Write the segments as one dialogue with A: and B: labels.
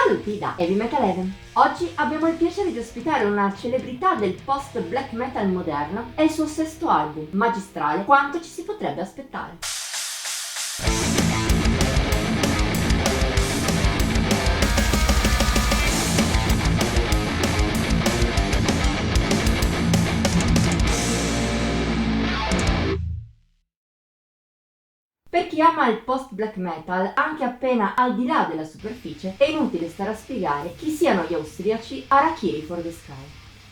A: Saluti da Heavy Metal Even. Oggi abbiamo il piacere di ospitare una celebrità del post black metal moderno e il suo sesto album, magistrale, quanto ci si potrebbe aspettare. Per chi ama il post-black metal, anche appena al di là della superficie, è inutile stare a spiegare chi siano gli austriaci Harakiri for the Sky.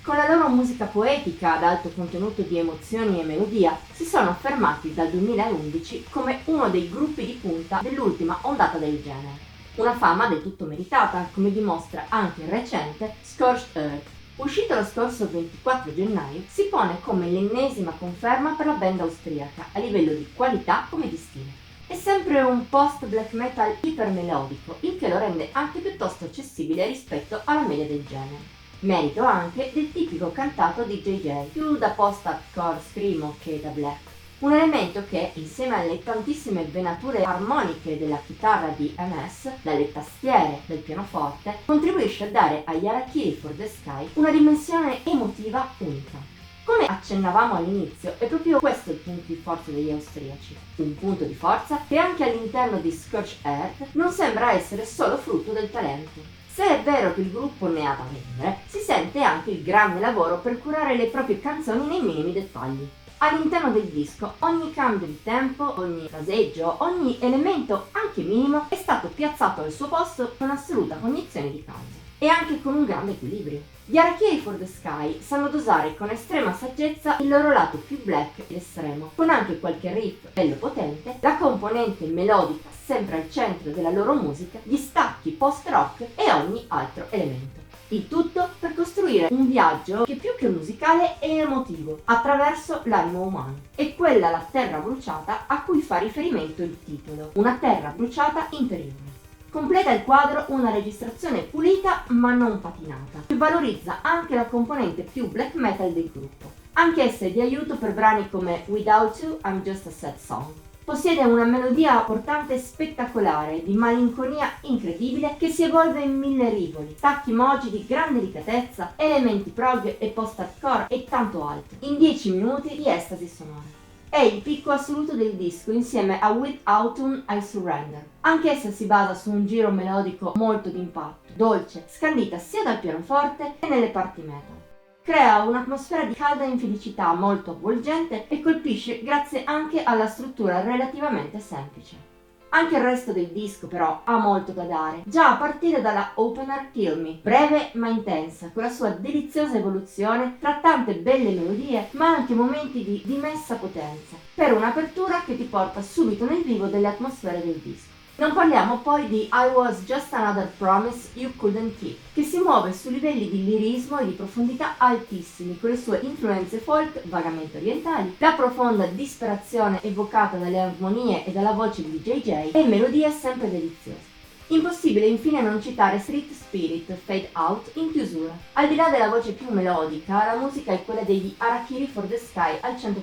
A: Con la loro musica poetica ad alto contenuto di emozioni e melodia, si sono affermati dal 2011 come uno dei gruppi di punta dell'ultima ondata del genere. Una fama del tutto meritata, come dimostra anche il recente Scorched Earth. Uscito lo scorso 24 gennaio, si pone come l'ennesima conferma per la band austriaca, a livello di qualità come di stile. È sempre un post-black metal ipermelodico, il che lo rende anche piuttosto accessibile rispetto alla media del genere. Merito anche del tipico cantato di JJ, più da post-hardcore screamo che da black. Un elemento che, insieme alle tantissime venature armoniche della chitarra di MS, dalle tastiere del pianoforte, contribuisce a dare agli Harakiri for the Sky una dimensione emotiva unica. Come accennavamo all'inizio, è proprio questo il punto di forza degli austriaci. Un punto di forza che anche all'interno di Scorched Earth non sembra essere solo frutto del talento. Se è vero che il gruppo ne ha da vendere, si sente anche il grande lavoro per curare le proprie canzoni nei minimi dettagli. All'interno del disco ogni cambio di tempo, ogni fraseggio, ogni elemento anche minimo è stato piazzato al suo posto con assoluta cognizione di causa e anche con un grande equilibrio. Gli Harakiri for the Sky sanno dosare con estrema saggezza il loro lato più black ed estremo, con anche qualche riff bello potente, la componente melodica sempre al centro della loro musica, gli stacchi post-rock e ogni altro elemento. Il tutto per costruire un viaggio che più che musicale è emotivo, attraverso l'animo umano. È quella la terra bruciata a cui fa riferimento il titolo, una terra bruciata interiore. Completa il quadro una registrazione pulita ma non patinata, che valorizza anche la componente più black metal del gruppo, anch'essa di aiuto per brani come Without You, I'm Just a Sad Song. Possiede una melodia portante e spettacolare, di malinconia incredibile, che si evolve in mille rivoli, stacchi moji di grande delicatezza, elementi prog e post-hardcore e tanto altro, in 10 minuti di estasi sonora. È il picco assoluto del disco insieme a With Autumn I Surrender. Anch'essa si basa su un giro melodico molto d'impatto, dolce, scandita sia dal pianoforte che nelle parti metal. Crea un'atmosfera di calda infelicità molto avvolgente e colpisce grazie anche alla struttura relativamente semplice. Anche il resto del disco però ha molto da dare, già a partire dalla opener Kill Me, breve ma intensa, con la sua deliziosa evoluzione tra tante belle melodie ma anche momenti di dimessa potenza, per un'apertura che ti porta subito nel vivo delle atmosfere del disco. Non parliamo poi di I Was Just Another Promise You Couldn't Keep, che si muove su livelli di lirismo e di profondità altissimi, con le sue influenze folk vagamente orientali, la profonda disperazione evocata dalle armonie e dalla voce di JJ e melodie sempre deliziose. Impossibile infine non citare Street Spirit Fade Out in chiusura. Al di là della voce più melodica, la musica è quella degli Harakiri for the Sky al 100%.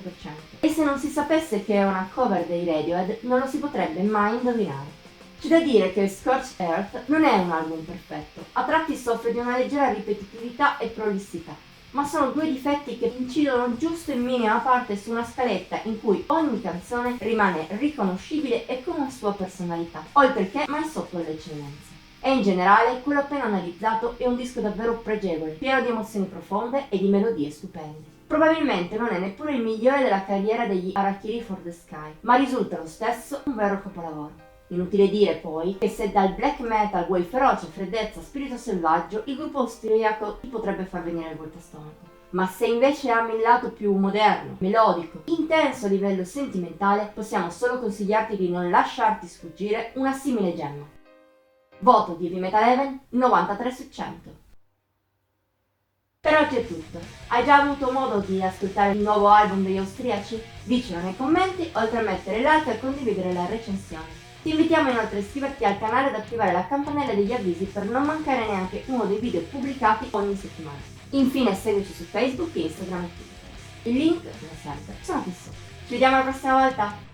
A: E se non si sapesse che è una cover dei Radiohead, non lo si potrebbe mai indovinare. C'è da dire che Scorched Earth non è un album perfetto, a tratti soffre di una leggera ripetitività e prolissità, ma sono due difetti che incidono giusto in minima parte su una scaletta in cui ogni canzone rimane riconoscibile e con una sua personalità, oltre che mai sotto l'eccellenza. E in generale, quello appena analizzato è un disco davvero pregevole, pieno di emozioni profonde e di melodie stupende. Probabilmente non è neppure il migliore della carriera degli Harakiri for the Sky, ma risulta lo stesso un vero capolavoro. Inutile dire poi che se dal black metal vuoi ferocia, freddezza, spirito selvaggio, il gruppo austriaco ti potrebbe far venire il volto a stomaco. Ma se invece ami il lato più moderno, melodico, intenso a livello sentimentale, possiamo solo consigliarti di non lasciarti sfuggire una simile gemma. Voto di Heavy Metal Even 93 su 100. Per oggi è tutto. Hai già avuto modo di ascoltare il nuovo album degli austriaci? Dicelo nei commenti, oltre a mettere like e condividere la recensione. Ti invitiamo inoltre a iscriverti al canale ed attivare la campanella degli avvisi per non mancare neanche uno dei video pubblicati ogni settimana. Infine seguici su Facebook, Instagram e Twitter. I link, come sempre, sono qui sotto. Ci vediamo la prossima volta!